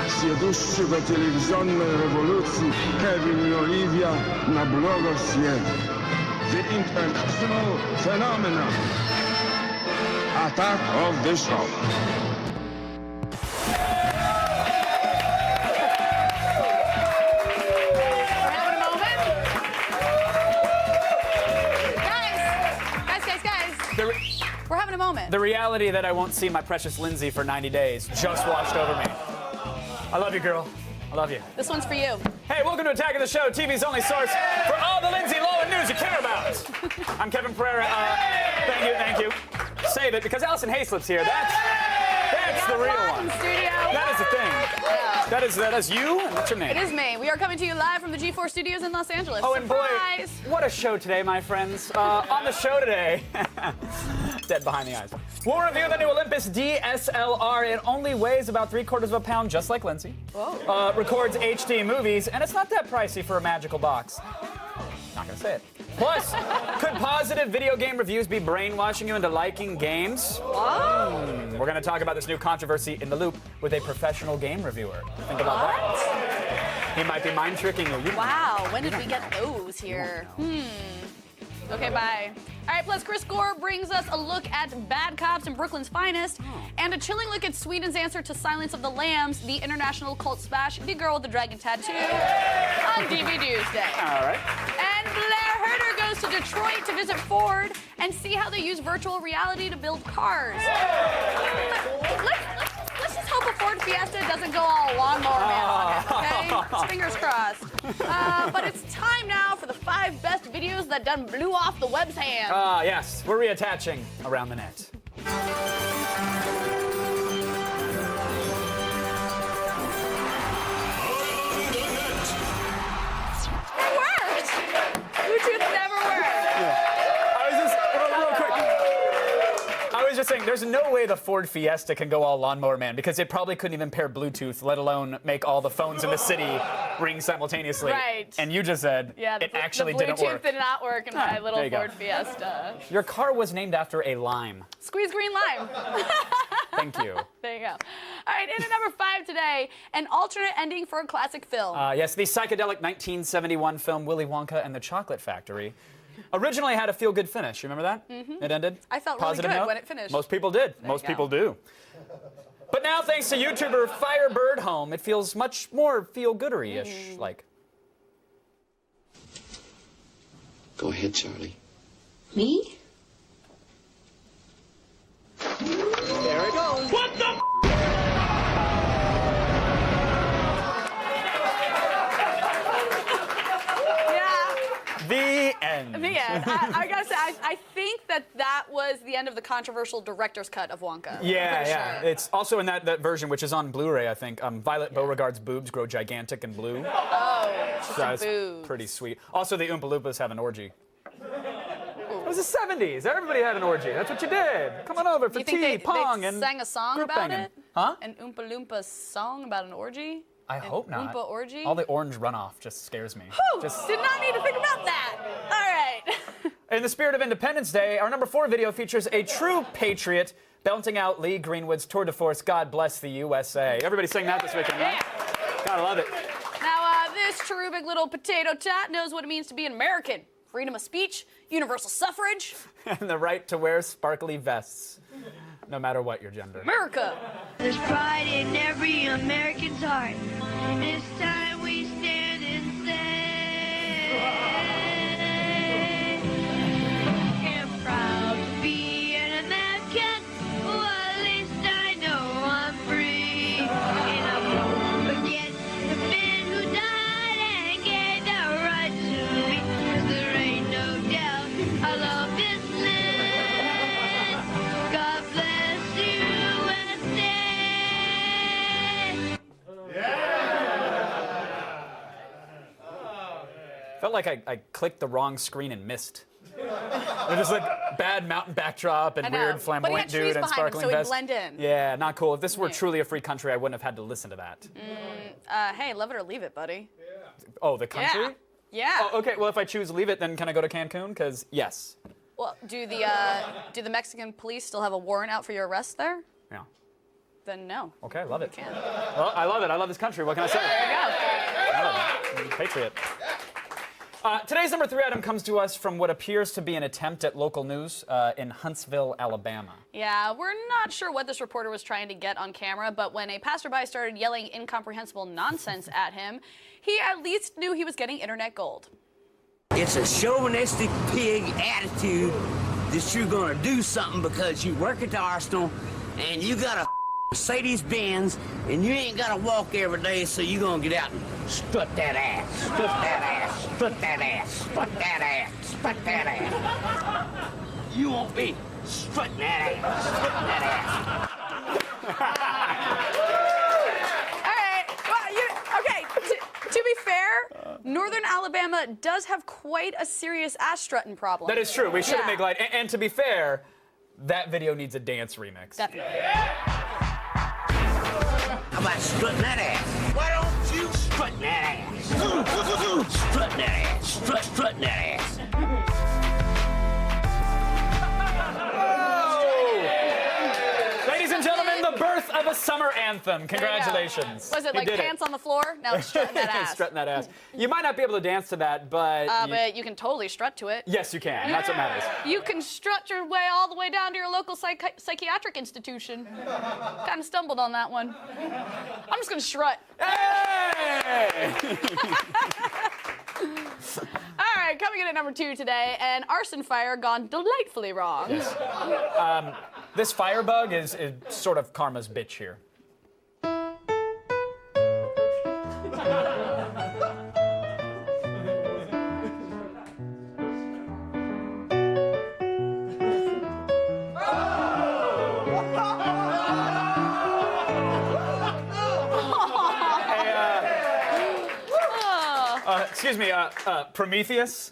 reakcje dłuższego telewizjonnej rewolucji Kevin i Olivia na blogosfie. The International Phenomenon. Attack of the Show. We're having a moment. The reality that I won't see my precious Lindsay for 90 days just washed over me. I love you, girl. I love you. This one's for you. Hey, welcome to Attack of the Show, TV's only source for all the Lindsay Lohan news you care about. I'm Kevin Pereira. Thank you. Save it, because Allison Hayslip's here. That's the real one. That is the thing. That is you, and what's your name? It is me. We are coming to you live from the G4 studios in Los Angeles. Oh, and surprise! Boy, what a show today, my friends. On the show today, dead behind the eyes. We'll review the new Olympus DSLR. It only weighs about 3/4 of a pound, just like Lindsay. Whoa. Records HD movies, and it's not that pricey for a magical box. Not gonna say it. Plus, could positive video game reviews be brainwashing you into liking games? We're going to talk about this new controversy in the loop with a professional game reviewer. Think about that. He might be mind tricking you. Wow, when did we get those here? Okay, bye. All right, plus Chris Gore brings us a look at bad cops and Brooklyn's finest, and a chilling look at Sweden's answer to Silence of the Lambs, the international cult smash, The Girl with the Dragon Tattoo, on DVD Tuesday. All right. And Blair Herter goes to Detroit to visit Ford and see how they use virtual reality to build cars. Let's just hope a Ford Fiesta doesn't go all lawnmower man on it, okay? Fingers crossed. But it's time now for the 5 best videos that done blew off the web's hand. Yes, we're reattaching around the net. It worked! Bluetooth never worked. I was just saying, there's no way the Ford Fiesta can go all lawnmower man, because it probably couldn't even pair Bluetooth, let alone make all the phones in the city ring simultaneously. Right. And you just said it actually didn't work. The Bluetooth did not work in my little there you Ford go. Fiesta. Your car was named after a lime. Squeeze green lime. Thank you. There you go. All right, in at number 5 today, an alternate ending for a classic film. Yes, the psychedelic 1971 film Willy Wonka and the Chocolate Factory originally had a feel-good finish. You remember that? It ended. I felt Positive really good note. when it finished. Most people did. Most people do. But now, thanks to YouTuber Firebird Home, it feels much more feel-goodery-ish like. Go ahead, Charlie. Me? There it goes. What the? The end. The end. I gotta say, I think that was the end of the controversial director's cut of Wonka. Yeah. Sure. It's also in that version, which is on Blu-ray, I think. Violet Beauregard's boobs grow gigantic and blue. Oh, So that's boobs. pretty sweet. Also, the Oompa Loompas have an orgy. It was the 70s. Everybody had an orgy. That's what you did. Come on over for You think tea, pong, they and sang a song group about banging. it? Huh? An Oompa Loompa song about an orgy? I hope not. Oompa orgy? All the orange runoff just scares me. Whew, did not need to think about that. All right. In the spirit of Independence Day, our number 4 video features a true patriot belting out Lee Greenwood's tour de force, God Bless the USA. Everybody sing that this weekend, right? Gotta love it. Now, this cherubic little potato tot knows what it means to be an American. Freedom of speech, universal suffrage. And the right to wear sparkly vests, no matter what your gender. America. There's pride in every American's heart. This time we stand and say, I'm proud to be an American. Well, at least I know I'm free. And I won't forget the men who died and gave their right to me. 'Cause there ain't no doubt I love this land. God bless USA. Felt like I clicked the wrong screen and missed. It was like bad mountain backdrop and I know. weird But he flamboyant had trees dude and behind him, sparkling so he'd vest. blend in. Yeah, not cool. If this were truly a free country, I wouldn't have had to listen to that. Hey, love it or leave it, buddy. Oh, the country? Yeah. Oh, okay. Well, if I choose leave it, then can I go to Cancun? Because yes. Well, do the Mexican police still have a warrant out for your arrest there? Yeah. Then no. Okay, love it. You can't. Well, I love it. I love this country. What can I say? There you go. I love it. Patriot. Today's number 3 item comes to us from what appears to be an attempt at local news in Huntsville, Alabama. Yeah, we're not sure what this reporter was trying to get on camera, but when a passerby started yelling incomprehensible nonsense at him, he at least knew he was getting internet gold. It's a chauvinistic pig attitude that you're gonna do something because you work at the Arsenal and you got a Mercedes-Benz and you ain't gotta walk every day, so you're gonna get out and strut that ass, strut that ass, strut that ass, strut that ass, strut that ass. You won't be strutting that ass, strutting that ass. All right, well, okay, to be fair, Northern Alabama does have quite a serious ass strutting problem. That is true. We shouldn't Yeah. make light. And to be fair, that video needs a dance remix. Definitely. How about strutting that ass? Why don't you strut that ass? Strut that ass, strutting that ass. Ladies and gentlemen, the birth of a summer anthem. There you go. Congratulations. Was it You like did pants on the floor? Now it's strutting that ass. Strutting that ass. You might not be able to dance to that, but... But you can totally strut to it. Yes, you can. That's what matters. You can strut your way all the way down to your local psychiatric institution. Kind of stumbled on that one. I'm just gonna strut. Hey! All right, coming in at number 2 today, an arson fire gone delightfully wrong. Yes. This firebug is sort of karma's bitch here. Excuse me, Prometheus,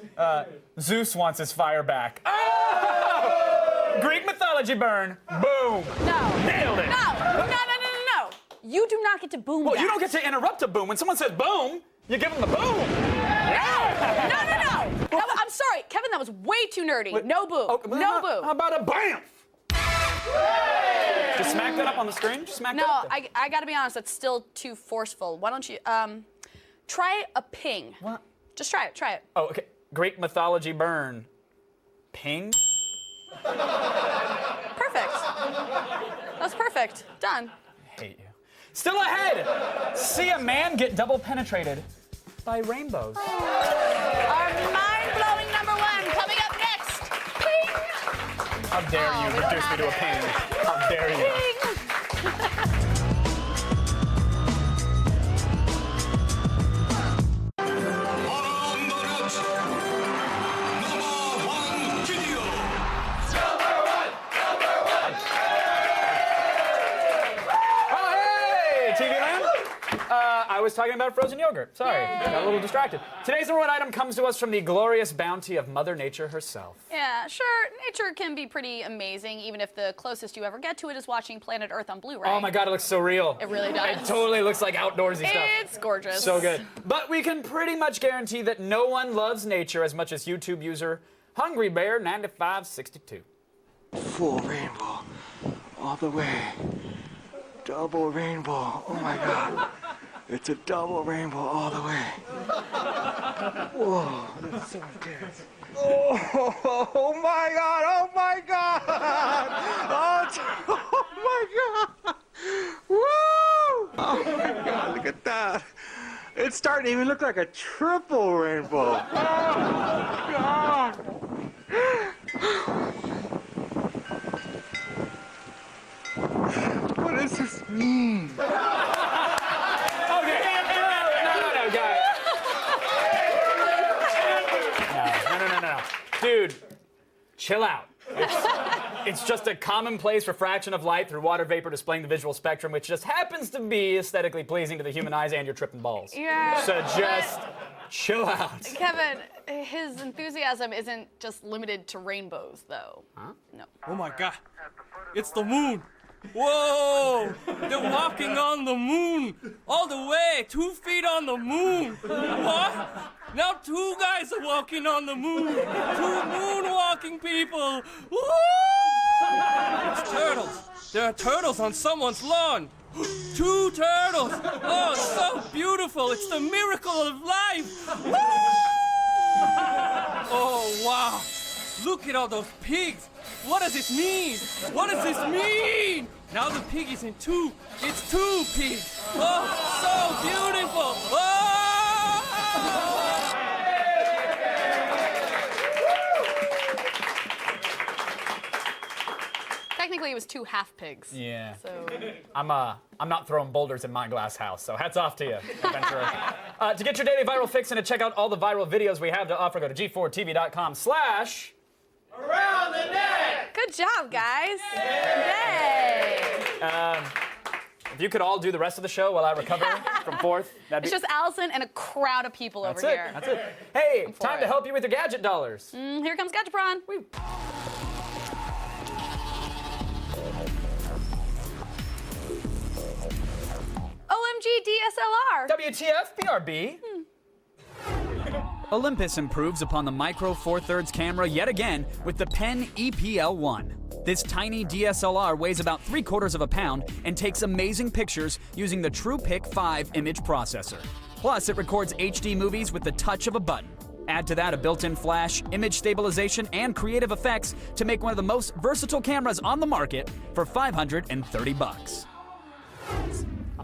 Zeus wants his fire back. Oh! Greek mythology burn. Boom. No. Nailed it. No. You do not get to boom Well, that. you don't get to interrupt a boom. When someone says boom, you give them the boom. Yeah. No. I'm sorry, Kevin, that was way too nerdy. Wait, no boom. oh, No boom. How about a bam? Just smack that up on the screen. Just smack No, that up. there. I gotta be honest, that's still too forceful. Why don't you, try a ping. What? Just try it. Oh, okay. Greek mythology burn. Ping? Perfect. That's perfect. Done. I hate you. Still ahead! See a man get double penetrated by rainbows. Our mind-blowing number 1 coming up next. Ping! How dare Oh, you we don't reduce me have to a it. ping? How dare you? Ping! I was talking about frozen yogurt. Sorry, got a little distracted. Today's number 1 item comes to us from the glorious bounty of Mother Nature herself. Yeah, sure, nature can be pretty amazing, even if the closest you ever get to it is watching Planet Earth on Blu-ray. Oh my God, it looks so real. It really does. It totally looks like outdoorsy stuff. It's gorgeous. So good. But we can pretty much guarantee that no one loves nature as much as YouTube user Hungry Bear 9562. Full rainbow all the way. Double rainbow. Oh my God. It's a double rainbow all the way. Whoa, that's so intense. Oh my God. Oh my God. Oh my God. Woo. Oh my God, look at that. It's starting to even look like a triple rainbow. Oh my God. What does this mean? Okay, no, guys. No. Dude, chill out. It's just a commonplace refraction of light through water vapor displaying the visual spectrum, which just happens to be aesthetically pleasing to the human eyes, and you're tripping balls. Yeah. So just chill out. Kevin, his enthusiasm isn't just limited to rainbows, though. Huh? No. Oh my God, it's the moon. Whoa! They're walking on the moon! All the way! 2 feet on the moon! What? Now 2 guys are walking on the moon! 2 moonwalking people! Woo! It's turtles. There are turtles on someone's lawn. 2 turtles. Oh, it's so beautiful. It's the miracle of life. Woo! Oh, wow. Look at all those pigs. What does this mean? What does this mean? Now the pig is in 2. It's 2 pigs. Oh, so beautiful. Oh! Technically, it was 2 half pigs. Yeah. So. I'm not throwing boulders in my glass house, so hats off to you, adventurer. To get your daily viral fix and to check out all the viral videos we have to offer, go to g4tv.com/around the net. Good job, guys. Yay. If you could all do the rest of the show while I recover from 4th, that'd be... It's just Allison and a crowd of people over here. That's it. Hey, time to help you with your gadget dollars. Here comes Gadgetron. Woo. OMG DSLR. WTF, BRB. Olympus improves upon the Micro Four Thirds camera yet again with the PEN E-PL1. This tiny DSLR weighs about 3/4 of a pound and takes amazing pictures using the TruePic 5 image processor. Plus, it records HD movies with the touch of a button. Add to that a built-in flash, image stabilization, and creative effects to make one of the most versatile cameras on the market for $530.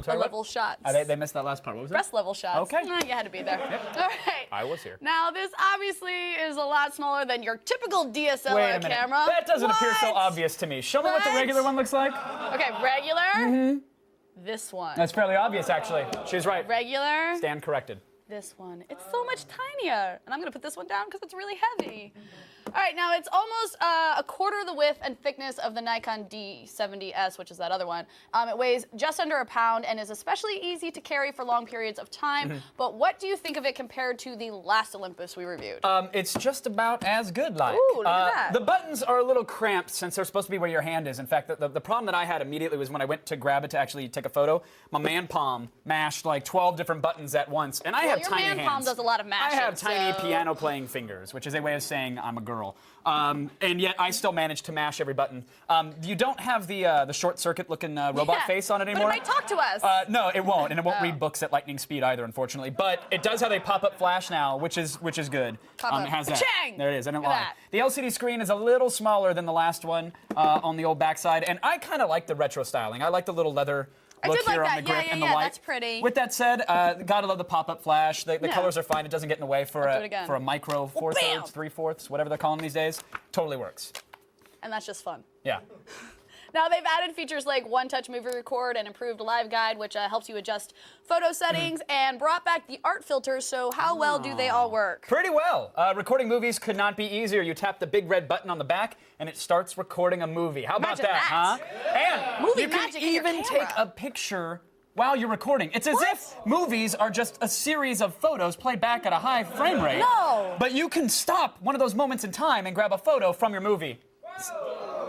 The level shots. They missed that last part. What was that? Breast level shots. Okay. You had to be there. All right. I was here. Now, this obviously is a lot smaller than your typical DSLR Wait a minute. camera. That doesn't appear so What? obvious to me. Show me what the regular one looks like. Okay, regular. This one. That's fairly obvious, actually. She's right. Regular. Stand corrected. This one. It's so much tinier. And I'm going to put this one down because it's really heavy. All right, now it's almost 1/4 the width and thickness of the Nikon D70S, which is that other one. It weighs just under a pound and is especially easy to carry for long periods of time. But what do you think of it compared to the last Olympus we reviewed? It's just about as good, like. Ooh, look at that. The buttons are a little cramped since they're supposed to be where your hand is. In fact, the problem that I had immediately was when I went to grab it to actually take a photo, my man palm mashed like 12 different buttons at once, and I have your tiny man hands. palm does a lot of mashing. I have tiny so- piano-playing fingers, which is a way of saying I'm a girl. And yet I still managed to mash every button. You don't have the short-circuit-looking robot face on it anymore. But it might talk to us. No, it won't, and it won't read books at lightning speed either, unfortunately. But it does have a pop-up flash now, which is good. Pop-up. It has that. Ka-chang! There it is. I didn't Look at lie. that. The LCD screen is a little smaller than the last one on the old backside, and I kind of like the retro styling. I like the little leather look did like here on that. the grip Yeah, and the yeah, white. that's pretty. With that said, gotta love the pop-up flash. The Yeah. colors are fine. It doesn't get in the way for Let's do it again. a micro 4/3, bam! 3/4, whatever they're calling these days. Totally works. And that's just fun. Yeah. Now, they've added features like one-touch movie record and improved live guide, which helps you adjust photo settings, and brought back the art filters, so how well do they all work? Pretty well. Recording movies could not be easier. You tap the big red button on the back, and it starts recording a movie. How about Imagine that, that. huh? And Movie you can magic in your even take camera. a picture while you're recording. It's as if movies are just a series of photos played back at a high frame rate. No. But you can stop one of those moments in time and grab a photo from your movie.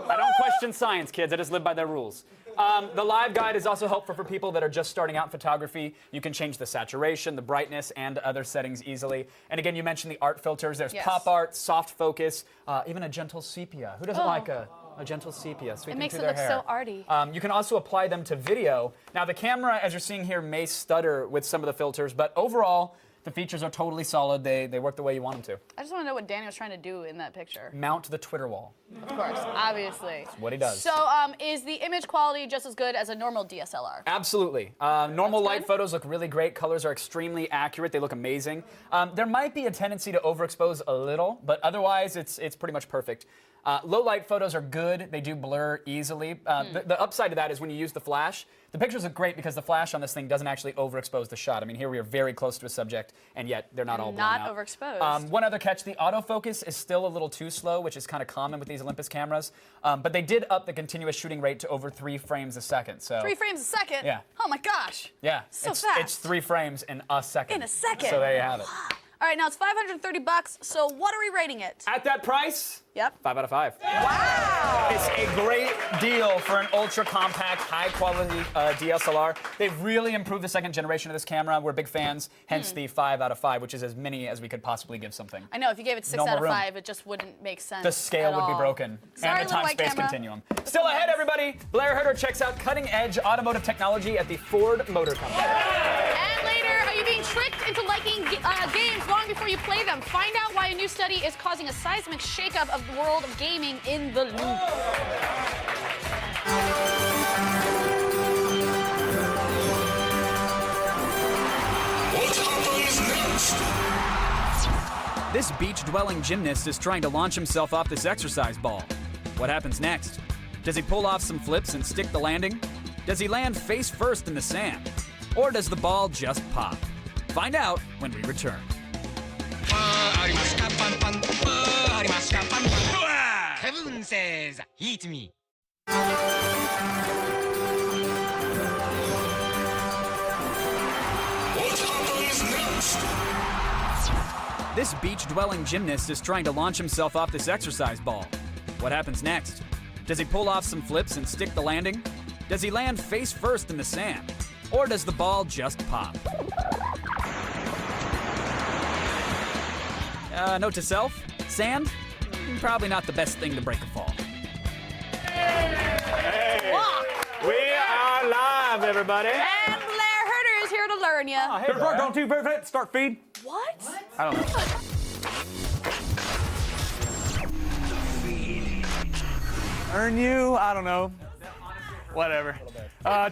I don't question science, kids. I just live by their rules. The live guide is also helpful for people that are just starting out in photography. You can change the saturation, the brightness, and other settings easily. And again, you mentioned the art filters. There's Yes. pop art, soft focus, even a gentle sepia. Who doesn't like a gentle sepia It sweeping makes through it their look hair? so arty. You can also apply them to video. Now, the camera, as you're seeing here, may stutter with some of the filters, but overall, the features are totally solid. They work the way you want them to. I just want to know what Daniel's trying to do in that picture. Mount the Twitter wall. Of course, obviously. What he does. So, is the image quality just as good as a normal DSLR? Absolutely. Normal That's light good. photos look really great. Colors are extremely accurate. They look amazing. There might be a tendency to overexpose a little, but otherwise it's pretty much perfect. Low light photos are good. They do blur easily. The upside to that is when you use the flash, the pictures look great because the flash on this thing doesn't actually overexpose the shot. I mean, here we are very close to a subject, and yet they're not all blown Not out. overexposed. One other catch, the autofocus is still a little too slow, which is kind of common with these Olympus cameras. But they did up the continuous shooting rate to over 3 frames a second. So 3 frames a second? Yeah. Oh my gosh. yeah, So it's fast. 3 frames in a second. In a second. So there you have it. All right, now it's $530, so what are we rating it? At that price, Yep. 5 out of 5. Wow! It's a great deal for an ultra-compact, high-quality DSLR. They've really improved the second generation of this camera. We're big fans, hence the 5 out of 5, which is as many as we could possibly give something. I know, if you gave it 6 No out more of room. 5, it just wouldn't make sense. The scale at would be all. broken. Sorry, And the little white time-space camera. continuum. Still ahead, everybody. Blair Herter checks out cutting-edge automotive technology at the Ford Motor Company. And later, are you being tricked into liking games long before you play them? Find out why a new study is causing a seismic shakeup of the world of gaming in the loop. What happens next? This beach-dwelling gymnast is trying to launch himself off this exercise ball. What happens next? Does he pull off some flips and stick the landing? Does he land face first in the sand? Or does the ball just pop? Find out when we return. Kevin says, eat me. What happens next? This beach-dwelling gymnast is trying to launch himself off this exercise ball. What happens next? Does he pull off some flips and stick the landing? Does he land face first in the sand? Or does the ball just pop? Note to self, sand? Probably not the best thing to break a fall. We are live, everybody. And Blair Herter is here to learn you. Oh, hey, Brian. Don't do perfect. Start feed. What? I don't know. Earn you? I don't know. Whatever.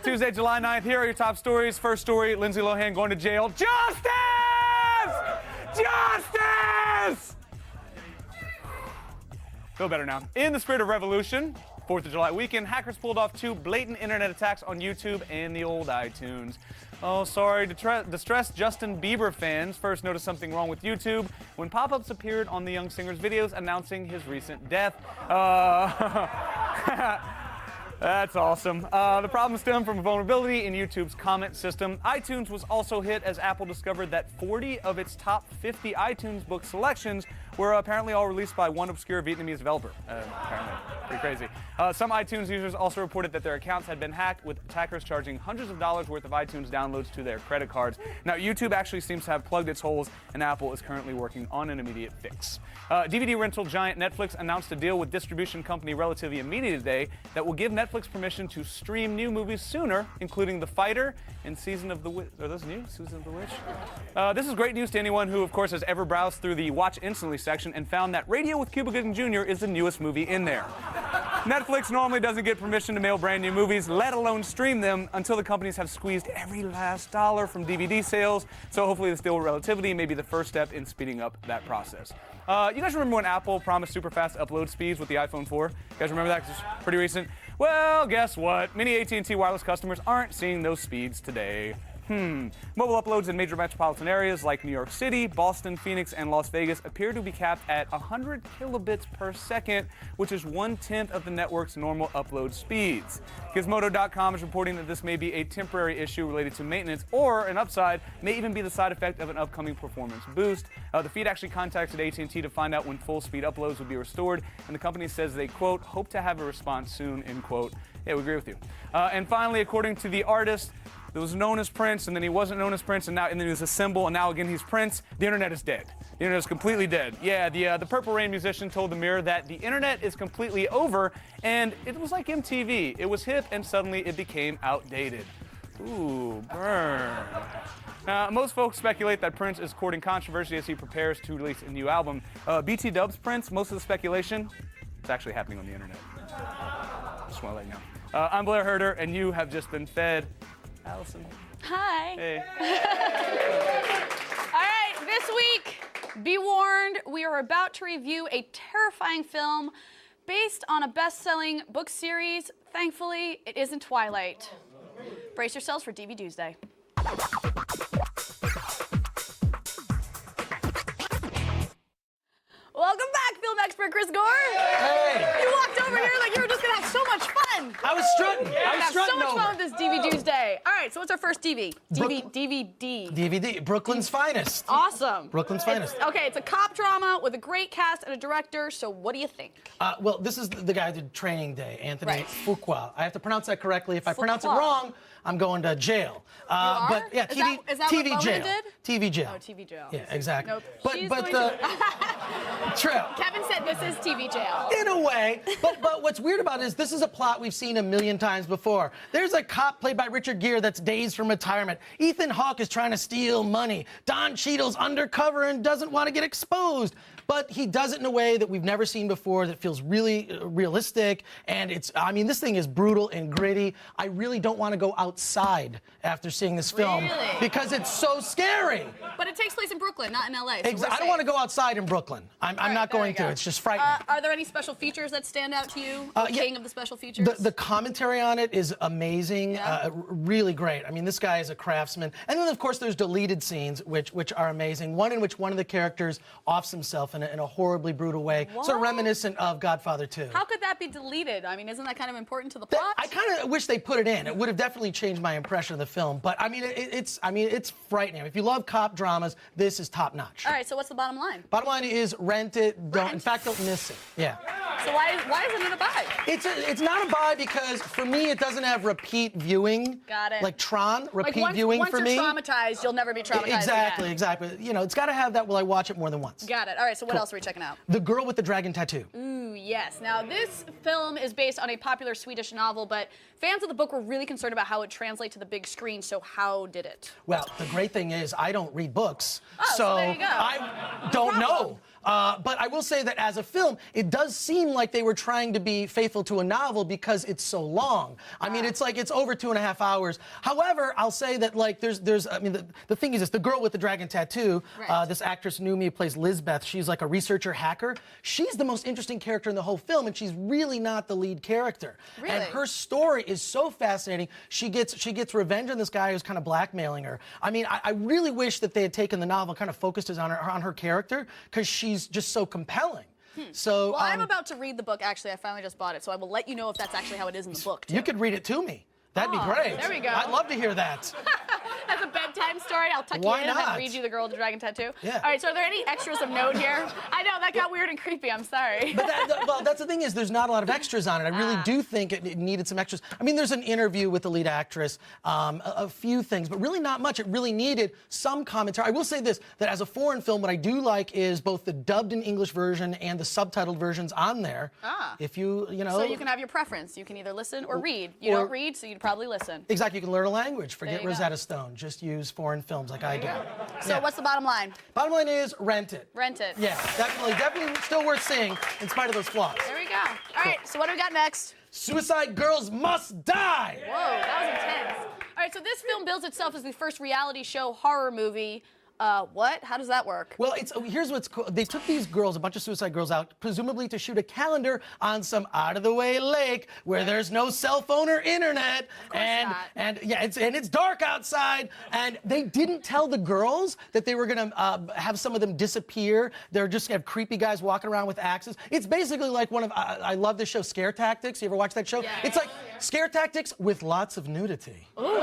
Tuesday, July 9th. Here are your top stories. First story, Lindsay Lohan going to jail. Justice! Justice! Feel better now. In the spirit of revolution, 4th of July weekend, hackers pulled off 2 blatant internet attacks on YouTube and the old iTunes. Oh, sorry. Distressed Justin Bieber fans first noticed something wrong with YouTube when pop-ups appeared on the young singer's videos announcing his recent death. That's awesome. The problem stemmed from a vulnerability in YouTube's comment system. iTunes was also hit as Apple discovered that 40 of its top 50 iTunes book selections were apparently all released by one obscure Vietnamese developer. Apparently. Pretty crazy. Some iTunes users also reported that their accounts had been hacked, with attackers charging hundreds of dollars worth of iTunes downloads to their credit cards. Now, YouTube actually seems to have plugged its holes, and Apple is currently working on an immediate fix. DVD rental giant Netflix announced a deal with distribution company Relatively Media today that will give Netflix permission to stream new movies sooner, including The Fighter and Season of the Witch. Are those new? Season of the Witch? This is great news to anyone who, of course, has ever browsed through the Watch Instantly section and found that Radio with Cuba Gooding Jr. is the newest movie in there. Netflix normally doesn't get permission to mail brand new movies, let alone stream them, until the companies have squeezed every last dollar from DVD sales. So hopefully this deal with Relativity may be the first step in speeding up that process. You guys remember when Apple promised super fast upload speeds with the iPhone 4? You guys remember that? 'Cause it's pretty recent. Well, guess what? Many AT&T wireless customers aren't seeing those speeds today. Mobile uploads in major metropolitan areas like New York City, Boston, Phoenix, and Las Vegas appear to be capped at 100 kilobits per second, which is 1/10 of the network's normal upload speeds. Gizmodo.com is reporting that this may be a temporary issue related to maintenance, or an upside may even be the side effect of an upcoming performance boost. The feed actually contacted AT&T to find out when full speed uploads would be restored, and the company says they, quote, hope to have a response soon, end quote. Yeah, we agree with you. And finally, according to the artist, that was known as Prince, and then he wasn't known as Prince, and then he was a symbol, and now again he's Prince. The internet is dead. The internet is completely dead. Yeah, the Purple Rain musician told the Mirror that the internet is completely over, and it was like MTV. It was hip, and suddenly it became outdated. Ooh, burn. Most folks speculate that Prince is courting controversy as he prepares to release a new album. BT Dub's Prince, most of the speculation, it's actually happening on the internet. Just want to let you know. I'm Blair Herter, and you have just been fed Allison. Hi. Hey. All right, this week, be warned, we are about to review a terrifying film based on a best-selling book series. Thankfully, it isn't Twilight. Brace yourselves for DV Tuesday. Welcome back, film expert Chris Gore. Hey! You walked over here like you were just gonna have so much fun. I was strutting. We're gonna have so much fun with this DV Tuesday. All right. right, so what's our first DVD? DVD. DVD, Brooklyn's Finest. Awesome. Brooklyn's Finest. Okay, it's a cop drama with a great cast and a director, so what do you think? Well, this is the guy who did Training Day, Anthony Right. Fuqua. I have to pronounce that correctly. If I pronounce it Fuqua. wrong, I'm going to jail. are? But yeah, Is TV, that TV what jail. Bowman did? TV jail. Oh, TV jail. Yeah, exactly. Nope. But She's but going true. Kevin said this is TV jail. In a way, but what's weird about it is this is a plot we've seen a million times before. There's a cop played by Richard Gere that's dazed from retirement. Ethan Hawke is trying to steal money. Don Cheadle's undercover and doesn't want to get exposed. But he does it in a way that we've never seen before that feels really realistic. And this thing is brutal and gritty. I really don't want to go outside after seeing this film because it's so scary. But it takes place in Brooklyn, not in LA. So I don't want to go outside in Brooklyn. I'm not going to. It's just frightening. Are there any special features that stand out to you? King of the special features? The commentary on it is amazing, really great. I mean, this guy is a craftsman. And then, of course, there's deleted scenes, which are amazing. One in which one of the characters offs himself in a horribly brutal way, sort of reminiscent of Godfather 2. How could that be deleted? I mean, isn't that kind of important to the plot? I kind of wish they put it in. It would have definitely changed my impression of the film. But I mean, it's frightening. If you love cop dramas, this is top notch. All right, so what's the bottom line? Bottom line is rent it. In fact, don't miss it. Yeah. So why isn't it a buy? It's not a buy because for me it doesn't have repeat viewing. Got it. Like Tron, repeat once, viewing once for me. Once you're traumatized, you'll never be traumatized Exactly, again. exactly. You know, it's got to have that. Will I watch it more than once? Got it. All right. So what else are we checking out? The Girl with the Dragon Tattoo. Ooh, yes. Now this film is based on a popular Swedish novel, but fans of the book were really concerned about how it translates to the big screen. So how did it? Well, the great thing is I don't read books, so there you go. I don't know. But I will say that as a film, it does seem like they were trying to be faithful to a novel because it's so long. I mean, it's over 2.5 hours. However, I'll say that the thing is this, the girl with the dragon tattoo, this actress Numi who plays Lisbeth, she's like a researcher hacker. She's the most interesting character in the whole film, and she's really not the lead character. Really? And her story is so fascinating. She gets revenge on this guy who's kind of blackmailing her. I mean, I really wish that they had taken the novel and kind of focused on her character because she's just so compelling. So, well, I'm about to read the book. Actually, I finally just bought it, so I will let you know if that's actually how it is in the book, too. You could read it to me. That'd be great. There we go. I'd love to hear that. As a bedtime story, I'll tuck Why you in and not? then read you The Girl with the Dragon Tattoo. Yeah. All right, so are there any extras of note here? I know, that got weird and creepy. I'm sorry. But well, that's the thing is there's not a lot of extras on it. I really do think it needed some extras. I mean, there's an interview with the lead actress, a few things, but really not much. It really needed some commentary. I will say this, that as a foreign film, what I do like is both the dubbed in English version and the subtitled versions on there. If you know. So you can have your preference. You can either listen or read. You don't read, so you'd probably listen. Exactly. You can learn a language. Forget There you Rosetta Stone. Just use foreign films like I do. So what's the bottom line? Bottom line is rent it. Rent it. Yeah, definitely still worth seeing in spite of those flaws. There we go. All right, so what do we got next? Suicide Girls Must Die. Whoa, that was intense. All right, so this film bills itself as the first reality show horror movie. What? How does that work? Well, here's what's cool. They took these girls, a bunch of suicide girls out, presumably to shoot a calendar on some out-of-the-way lake where there's no cell phone or internet. And it's dark outside. And they didn't tell the girls that they were gonna have some of them disappear. They're just gonna have creepy guys walking around with axes. It's basically like one of I love this show, Scare Tactics. You ever watch that show? Yeah. It's like Scare Tactics with lots of nudity. Ooh.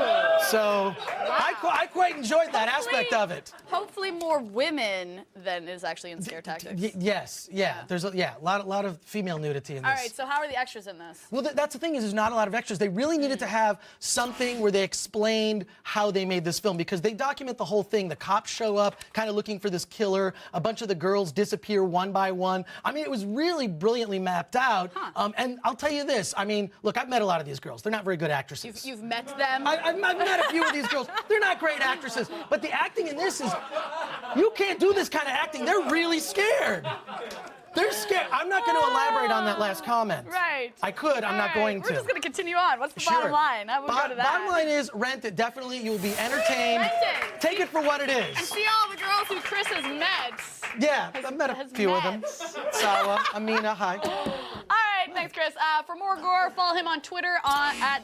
So I quite enjoyed that aspect of it. Hopefully more women than is actually in Scare Tactics. Yes, yeah. There's a lot of female nudity in this. All right, so how are the extras in this? Well, that's the thing is there's not a lot of extras. They really needed to have something where they explained how they made this film because they document the whole thing. The cops show up kind of looking for this killer. A bunch of the girls disappear one by one. I mean, it was really brilliantly mapped out. And I'll tell you this. I mean, look, I've met a lot of these girls. They're not very good actresses. You've met them? I've met a few of these girls. They're not great actresses. But the acting in this is... You can't do this kind of acting. They're really scared. They're scared. I'm not going to elaborate on that last comment. Right. I could. I'm not going to. We're just going to continue on. What's the bottom line? I will go to that. Bottom line is rent it. Definitely, you'll be entertained. Rent it. Take it for what it is. And see all the girls who Chris has met. Yeah, I've met a few of them. Sawa, Amina, hi. All right, thanks, Chris. For more Gore, follow him on Twitter at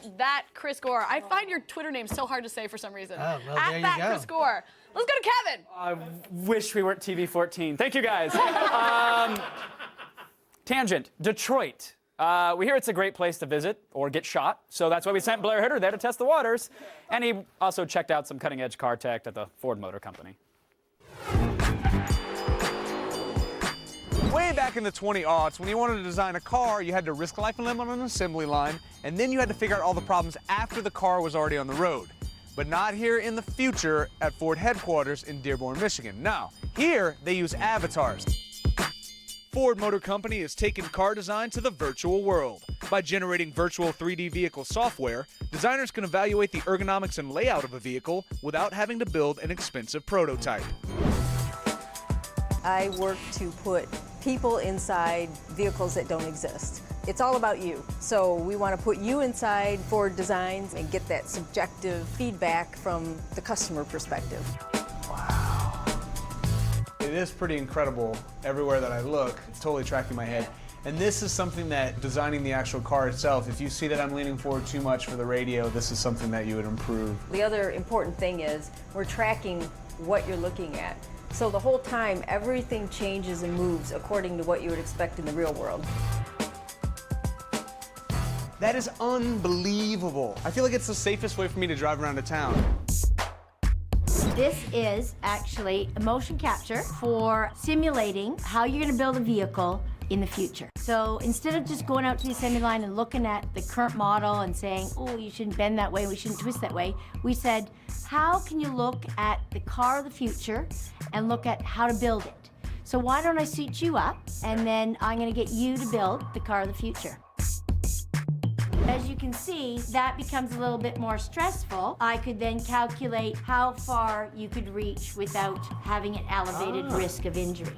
@Chris Gore. I find your Twitter name so hard to say for some reason. Oh, well, there you @that go. Chris Gore. Let's go to Kevin. I wish we weren't TV 14. Thank you, guys. Tangent. Detroit. We hear it's a great place to visit or get shot, so that's why we sent Blair Hitter there to test the waters. And he also checked out some cutting-edge car tech at the Ford Motor Company. Way back in the 20-aughts, when you wanted to design a car, you had to risk life and limb on an assembly line, and then you had to figure out all the problems after the car was already on the road. But not here in the future at Ford headquarters in Dearborn, Michigan. Now, here they use avatars. Ford Motor Company has taken car design to the virtual world. By generating virtual 3D vehicle software, designers can evaluate the ergonomics and layout of a vehicle without having to build an expensive prototype. I work to put people inside vehicles that don't exist. It's all about you. So we want to put you inside Ford designs and get that subjective feedback from the customer perspective. Wow. It is pretty incredible everywhere that I look. It's totally tracking my head. And this is something that, designing the actual car itself, if you see that I'm leaning forward too much for the radio, this is something that you would improve. The other important thing is we're tracking what you're looking at. So the whole time, everything changes and moves according to what you would expect in the real world. That is unbelievable. I feel like it's the safest way for me to drive around a town. This is actually a motion capture for simulating how you're going to build a vehicle in the future. So instead of just going out to the assembly line and looking at the current model and saying, oh, you shouldn't bend that way, we shouldn't twist that way, we said, how can you look at the car of the future and look at how to build it? So why don't I suit you up, and then I'm going to get you to build the car of the future. As you can see, that becomes a little bit more stressful. I could then calculate how far you could reach without having an elevated risk of injury.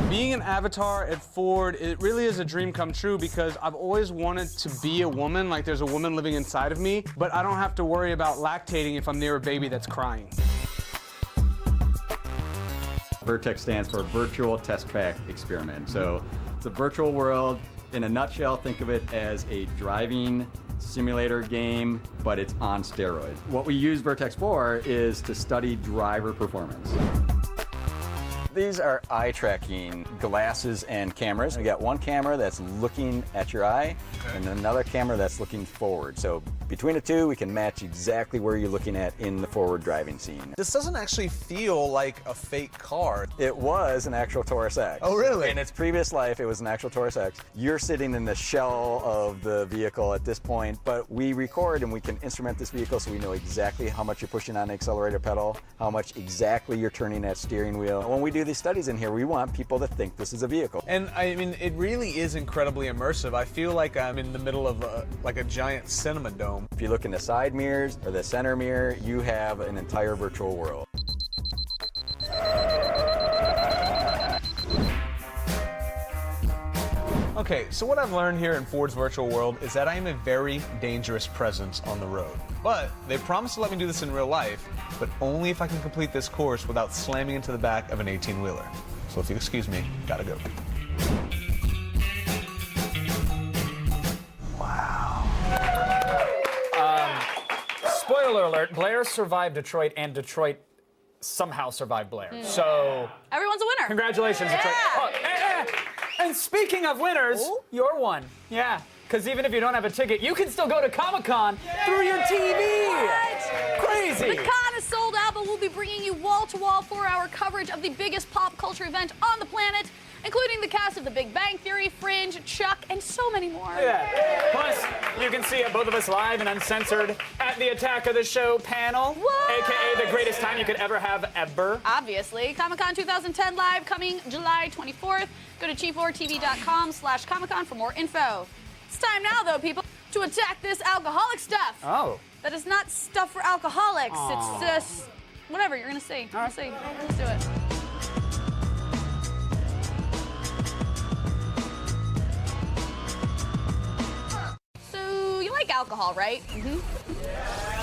Being an avatar at Ford, it really is a dream come true because I've always wanted to be a woman, like there's a woman living inside of me, but I don't have to worry about lactating if I'm near a baby that's crying. VTEX stands for Virtual Test Track Experiment. So it's a virtual world. In a nutshell, think of it as a driving simulator game, but it's on steroids. What we use VTEX for is to study driver performance. These are eye tracking glasses and cameras. We got one camera that's looking at your eye and another camera that's looking forward. So between the two, we can match exactly where you're looking at in the forward driving scene. This doesn't actually feel like a fake car. It was an actual Taurus X. Oh, really? In its previous life, it was an actual Taurus X. You're sitting in the shell of the vehicle at this point, but we record and we can instrument this vehicle so we know exactly how much you're pushing on the accelerator pedal, how much exactly you're turning that steering wheel. When we do these studies in here, we want people to think this is a vehicle. And I mean, it really is incredibly immersive. I feel like I'm in the middle of like a giant cinema dome. If you look in the side mirrors or the center mirror, you have an entire virtual world. Okay, so what I've learned here in Ford's virtual world is that I am a very dangerous presence on the road. But they promised to let me do this in real life, but only if I can complete this course without slamming into the back of an 18-wheeler. So if you excuse me, gotta go. Spoiler alert, Blair survived Detroit, and Detroit somehow survived Blair. So everyone's a winner. Congratulations, Detroit. Oh, and speaking of winners, you're one. Yeah, because even if you don't have a ticket, you can still go to Comic-Con through your TV. What? Crazy. The con is sold out, but we'll be bringing you wall-to-wall 4-hour coverage of the biggest pop culture event on the planet, including the cast of The Big Bang Theory, Fringe, Chuck, and so many more. Yeah. Plus, you can see both of us live and uncensored at the Attack of the Show panel, aka the greatest time you could ever have ever. Obviously. Comic-Con 2010 live coming July 24th. Go to G4TV.com/Comic-Con for more info. It's time now, though, people, to attack this alcoholic stuff. Oh. That is not stuff for alcoholics. It's just whatever you're gonna see. Let's see. Let's do it. So you like alcohol, right? Mm-hmm.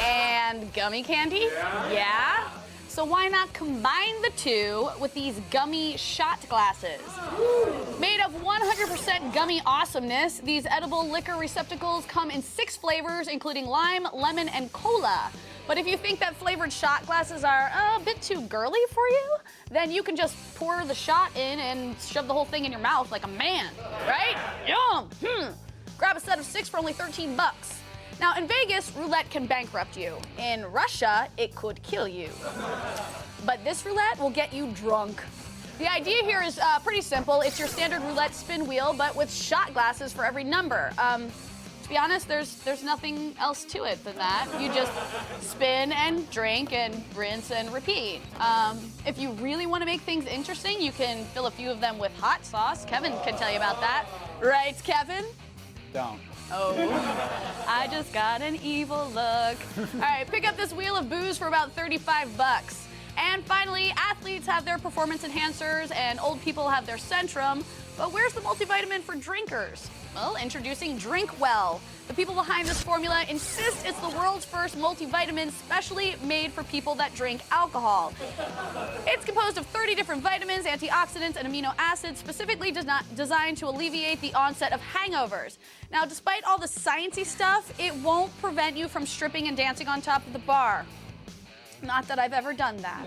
And gummy candy? Yeah. So why not combine the two with these gummy shot glasses? Made of 100% gummy awesomeness, these edible liquor receptacles come in 6 flavors, including lime, lemon, and cola. But if you think that flavored shot glasses are a bit too girly for you, then you can just pour the shot in and shove the whole thing in your mouth like a man, right? Yum! Grab a set of 6 for only 13 bucks. Now, in Vegas, roulette can bankrupt you. In Russia, it could kill you. But this roulette will get you drunk. The idea here is pretty simple. It's your standard roulette spin wheel, but with shot glasses for every number. To be honest, there's nothing else to it than that. You just spin and drink and rinse and repeat. If you really want to make things interesting, you can fill a few of them with hot sauce. Kevin can tell you about that. Right, Kevin? Don't. Oh, I just got an evil look. All right, pick up this wheel of booze for about 35 bucks. And finally, athletes have their performance enhancers and old people have their Centrum. But where's the multivitamin for drinkers? Well, introducing Drink Well. The people behind this formula insist it's the world's first multivitamin specially made for people that drink alcohol. It's composed of 30 different vitamins, antioxidants, and amino acids specifically designed to alleviate the onset of hangovers. Now, despite all the sciencey stuff, it won't prevent you from stripping and dancing on top of the bar. Not that I've ever done that.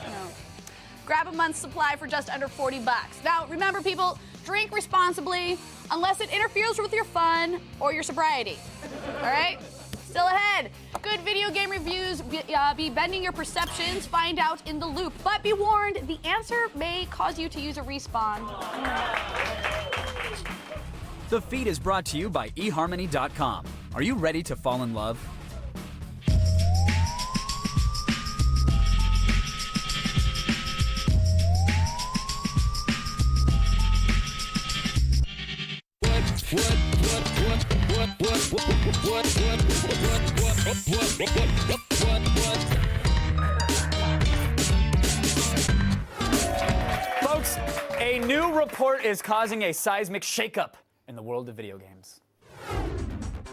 No. Grab a month's supply for just under 40 bucks. Now, remember, people, drink responsibly unless it interferes with your fun or your sobriety. All right? Still ahead. Good video game reviews be bending your perceptions, find out in the loop. But be warned, the answer may cause you to use a respawn. The feed is brought to you by eHarmony.com. Are you ready to fall in love? Folks, a new report is causing a seismic shakeup in the world of video games.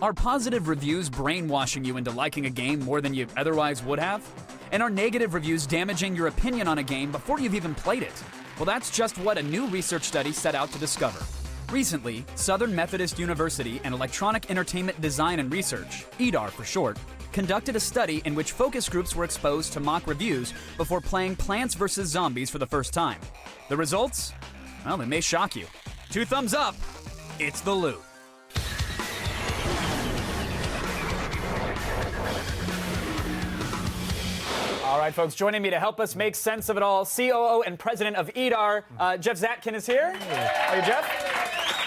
Are positive reviews brainwashing you into liking a game more than you otherwise would have? And are negative reviews damaging your opinion on a game before you've even played it? Well, that's just what a new research study set out to discover. Recently, Southern Methodist University and Electronic Entertainment Design and Research, EDAR for short, conducted a study in which focus groups were exposed to mock reviews before playing Plants vs. Zombies for the first time. The results? Well, they may shock you. 2 thumbs up. It's the loot. All right, folks, joining me to help us make sense of it all, COO and president of EDAR, Jeff Zatkin is here. Hey, Jeff.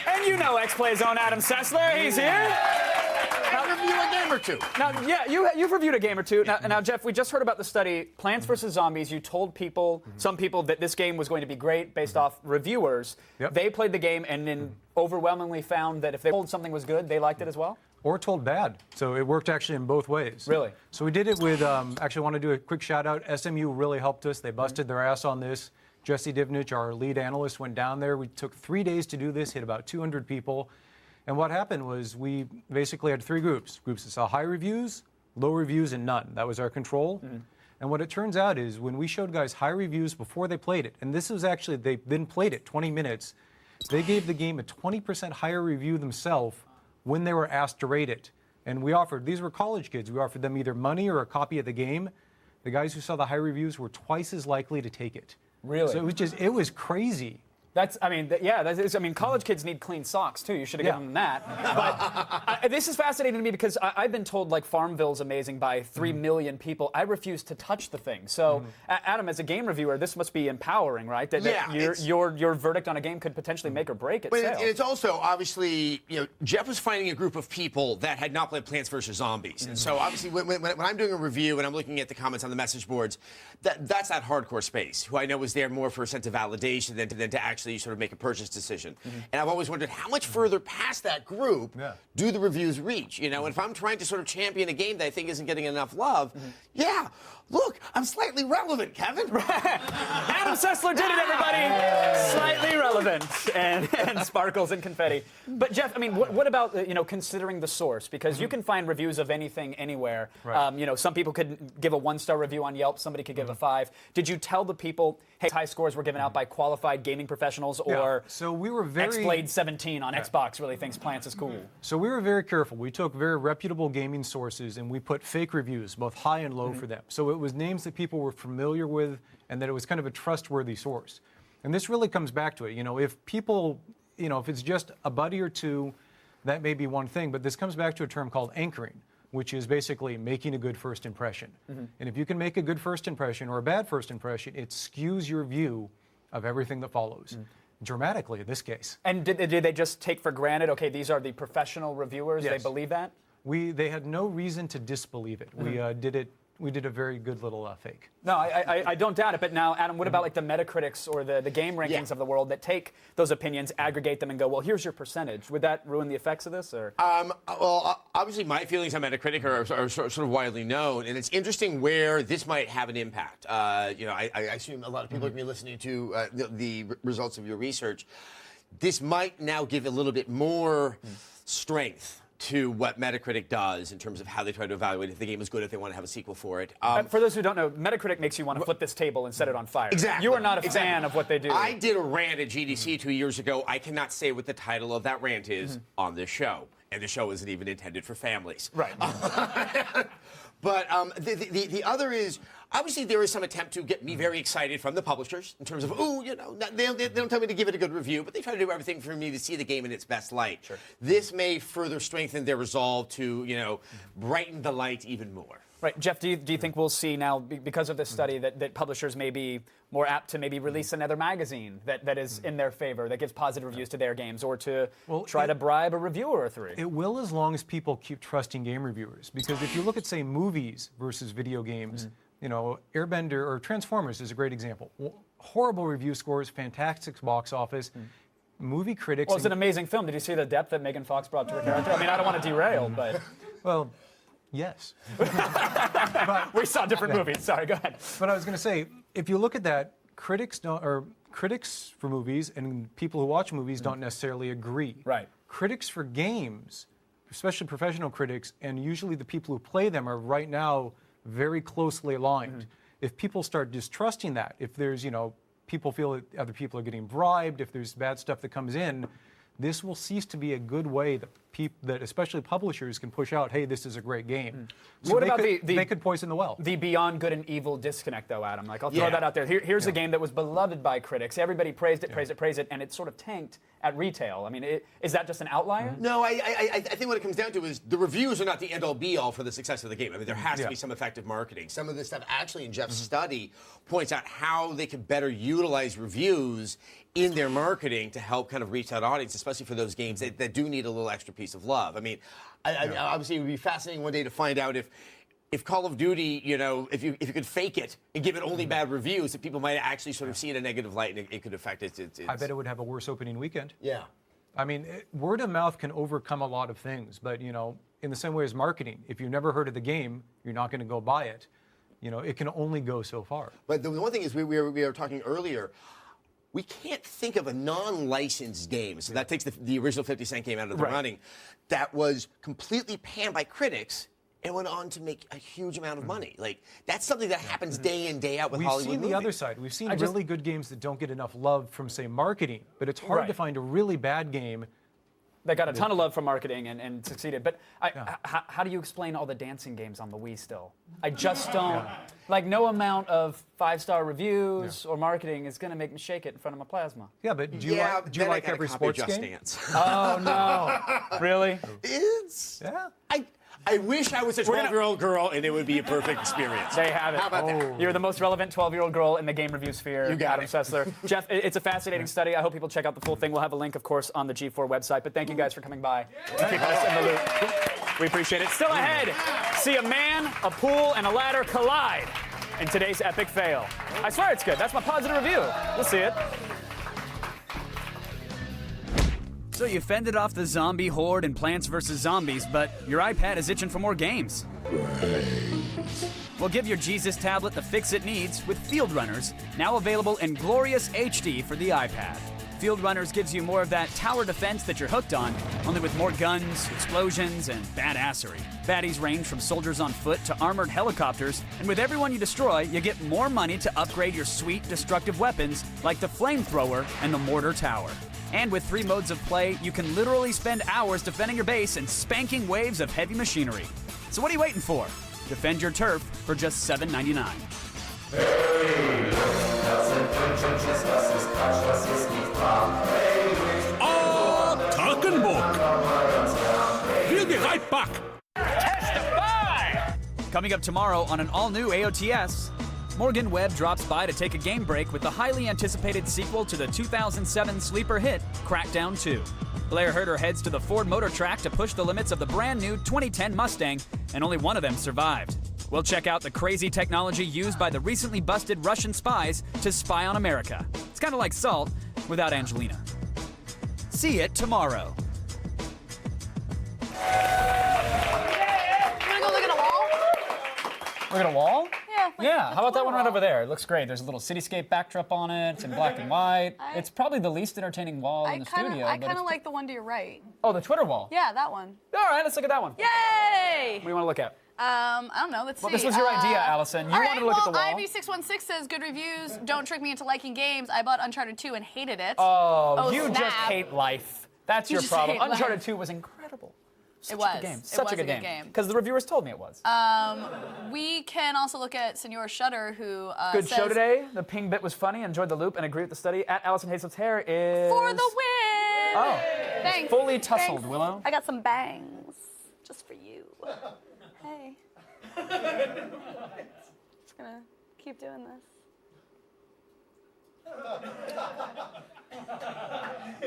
And you know X-Play's own Adam Sessler, he's here. Review a game or two. Now, yeah, you've reviewed a game or two. Now, Jeff, we just heard about the study, Plants vs. Zombies. You told people, some people, that this game was going to be great based off reviewers. Yep. They played the game and then overwhelmingly found that if they told something was good, they liked it as well? Or told bad. So it worked actually in both ways. Really? So we did it with, actually want to do a quick shout out. SMU really helped us. They busted their ass on this. Jesse Divnich, our lead analyst, went down there. We took 3 days to do this, hit about 200 people. And what happened was we basically had 3 groups. Groups that saw high reviews, low reviews, and none. That was our control. And what it turns out is when we showed guys high reviews before they played it, and this was actually, they then played it 20 minutes, they gave the game a 20% higher review themselves when they were asked to rate it. And we offered, these were college kids, we offered them either money or a copy of the game. The guys who saw the high reviews were twice as likely to take it. Really? So it was crazy. That's, I mean, college kids need clean socks, too. You should have given them that. But this is fascinating to me because I've been told, like, Farmville's amazing by 3 million people. I refuse to touch the thing. So, Adam, as a game reviewer, this must be empowering, right? That your verdict on a game could potentially make or break its sales. It's also, obviously, Jeff was finding a group of people that had not played Plants vs. Zombies. And so, obviously, when I'm doing a review and I'm looking at the comments on the message boards, that's that hardcore space, who I know was there more for a sense of validation than to actually sort of make a purchase decision. And I've always wondered how much further past that group do the reviews reach? And if I'm trying to sort of champion a game that I think isn't getting enough love, look, I'm slightly relevant, Kevin. Adam Sessler did it, everybody. Slightly relevant and sparkles and confetti. But Jeff, I mean, what about considering the source? Because you can find reviews of anything anywhere. Right. Some people could give a 1-star review on Yelp. Somebody could give a 5. Did you tell the people, hey, high scores were given out by qualified gaming professionals professionals, or so we were very X-Blade 17 on Xbox really thinks plants is cool. So we were very careful. We took very reputable gaming sources and we put fake reviews, both high and low for them. So it was names that people were familiar with and that it was kind of a trustworthy source. And this really comes back to it. You know, if people, you know, if it's just a buddy or two, that may be one thing, but this comes back to a term called anchoring, which is basically making a good first impression. And if you can make a good first impression or a bad first impression, it skews your view of everything that follows. Dramatically in this case. And did they just take for granted, okay, these are the professional reviewers, Yes. they believe that? They had no reason to disbelieve it. We did a very good little fake. No, I don't doubt it. But now, Adam, what about like the Metacritics or the game rankings of the world that take those opinions, aggregate them, and go, well, here's your percentage? Would that ruin the effects of this? Or Well, obviously, my feelings on Metacritic are sort of widely known, and it's interesting where this might have an impact. You know, I assume a lot of people are going to be listening to the results of your research. This might now give a little bit more strength to what Metacritic does in terms of how they try to evaluate if the game is good, if they want to have a sequel for it. For those who don't know, Metacritic makes you want to flip this table and set it on fire. Exactly. You are not a fan of what they do. I did a rant at GDC 2 years ago. I cannot say what the title of that rant is on this show. And the show isn't even intended for families. Right. But the other is, obviously there is some attempt to get me very excited from the publishers in terms of, oh, you know, they don't tell me to give it a good review, but they try to do everything for me to see the game in its best light. Sure. This may further strengthen their resolve to, you know, brighten the light even more. Right. Jeff, do you think we'll see now, because of this study, that publishers may be more apt to maybe release another magazine that is in their favor, that gives positive reviews to their games, or to try to bribe a reviewer or three? It will, as long as people keep trusting game reviewers. Because if you look at, say, movies versus video games, you know, Airbender or Transformers is a great example. Horrible review scores, fantastic box office. Movie critics... Well, it's an amazing film. Did you see the depth that Megan Fox brought to her character? I mean, I don't want to derail, but... Well... Yes. We saw different movies. Sorry, go ahead. But I was going to say, if you look at that, critics for movies and people who watch movies don't necessarily agree. Right. Critics for games, especially professional critics, and usually the people who play them are right now very closely aligned. If people start distrusting that, if there's, you know, people feel that other people are getting bribed, if there's bad stuff that comes in, this will cease to be a good way that especially publishers can push out, hey, this is a great game. So what about they could poison the well. The beyond good and evil disconnect, though, Adam? Like, I'll throw that out there. Here's a game that was beloved by critics. Everybody praised it, and it sort of tanked at retail. I mean, is that just an outlier? No, I think what it comes down to is the reviews are not the end-all be-all for the success of the game. I mean, there has to be some effective marketing. Some of this stuff actually in Jeff's study points out how they can better utilize reviews in their marketing to help kind of reach that audience, especially for those games that do need a little extra piece of love. I mean, obviously it would be fascinating one day to find out if Call of Duty, you know, if you could fake it and give it only bad reviews, that people might actually sort of see it in a negative light, and it could affect it. I bet it would have a worse opening weekend. Yeah. I mean, word of mouth can overcome a lot of things, but, you know, in the same way as marketing, if you've never heard of the game, you're not going to go buy it. You know, it can only go so far. But the one thing is, we were talking earlier, we can't think of a non-licensed game, so that takes the original 50-cent game out of the running, that was completely panned by critics and went on to make a huge amount of money. Like, that's something that happens day in, day out with Hollywood We've seen movies. the other side. We've seen really good games that don't get enough love from, say, marketing, but it's hard to find a really bad game that got a ton of love from marketing and succeeded. But how do you explain all the dancing games on the Wii still? I just don't. Like, no amount of 5-star reviews or marketing is going to make me shake it in front of my plasma. Yeah, but do you like every sports game? Dance. Oh, no. Really? I wish I was a 12-year-old girl, and it would be a perfect experience. They have it. How about that? You're the most relevant 12-year-old girl in the game review sphere. You got Adam Sessler. Jeff, it's a fascinating study. I hope people check out the full thing. We'll have a link, of course, on the G4 website. But thank you guys for coming by and keeping us in the loop. We appreciate it. Still ahead, see a man, a pool, and a ladder collide in today's epic fail. I swear it's good. That's my positive review. We'll see it. So you fended off the zombie horde in Plants vs. Zombies, but your iPad is itching for more games. Well, give your Jesus tablet the fix it needs with Field Runners, now available in glorious HD for the iPad. Field Runners gives you more of that tower defense that you're hooked on, only with more guns, explosions, and badassery. Baddies range from soldiers on foot to armored helicopters, and with everyone you destroy, you get more money to upgrade your sweet, destructive weapons like the flamethrower and the mortar tower. And with 3 modes of play, you can literally spend hours defending your base and spanking waves of heavy machinery. So what are you waiting for? Defend your turf for just $7.99. Talkenburg. We'll be right back. Testify! Coming up tomorrow on an all-new AOTS, Morgan Webb drops by to take a game break with the highly anticipated sequel to the 2007 sleeper hit, Crackdown 2. Blair Herter heads to the Ford Motor Track to push the limits of the brand new 2010 Mustang, and only one of them survived. We'll check out the crazy technology used by the recently busted Russian spies to spy on America. It's kind of like Salt without Angelina. See it tomorrow. You wanna go look at a wall? Look at a wall? Yeah. Yeah, how about that one right over there? It looks great. There's a little cityscape backdrop on it. It's in black and white. It's probably the least entertaining wall in the studio. I kind of like the one to your right. Oh, the Twitter wall? Yeah, that one. All right, let's look at that one. Yay! What do you want to look at? I don't know. Let's see. Well, this was your idea, Allison. You all wanted right, to look at the wall. Ivy616 says, good reviews. Don't trick me into liking games. I bought Uncharted 2 and hated it. Oh, you snap. just hate life. That's You your just problem. hate life. Uncharted 2 was incredible. It was. Such a good game. It Such was a good good game. game. Because the reviewers told me it was. We can also look at Senor Shutter, who Good says, show today. The ping bit was funny. Enjoyed the loop and agree with the study. At Allison Hayslip's hair is... For the win! Oh. Thanks. Fully tussled, Thanks. Willow. I got some bangs. Just for you. Hey. Just gonna keep doing this.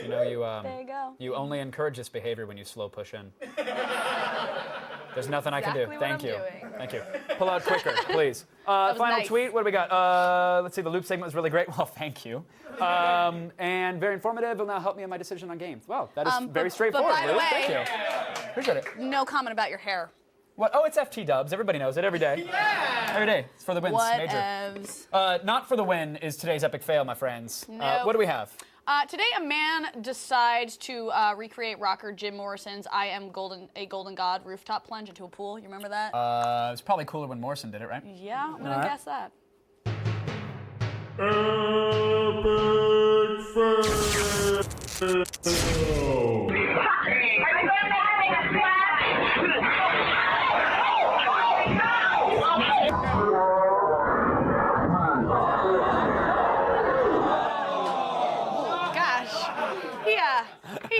You know, There you go. you only encourage this behavior when you slow push in. There's nothing I can do. Exactly what Thank I'm you. doing. Thank you. Pull out quicker, please. was Final nice. tweet. What do we got? Let's see. The loop segment was really great. Well, thank you. And very informative. Will now help me in my decision on games. Well, that is very straightforward. But by the Lou. way, Thank you. Appreciate it. No comment about your hair. What? Oh, it's FT dubs. Everybody knows it every day. Yeah! Every day. It's for the wins. Major. Whatevs. Not for the win is today's epic fail, my friends. Nope. What do we have? Today, a man decides to recreate rocker Jim Morrison's "I Am a Golden God" rooftop plunge into a pool. You remember that? It was probably cooler when Morrison did it, right? Yeah, I'm gonna guess that.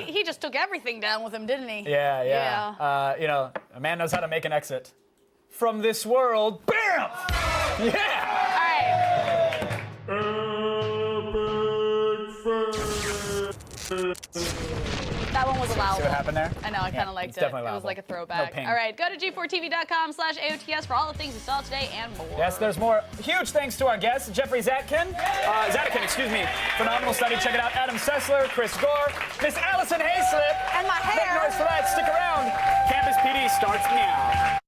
He just took everything down with him, didn't he? Yeah. You know, a man knows how to make an exit from this world. Bam! Yeah! All right. That one was allowable. See what happened there? I know, I kind of liked it. It was like a throwback. No pain. All right, go to g4tv.com/AOTS for all the things you saw today and more. Yes, there's more. Huge thanks to our guests, Jeffrey Zatikin, phenomenal study. Check it out. Adam Sessler, Chris Gore, Miss Allison Hayslip. And my hair. Make noise for that. Stick around. Campus PD starts now.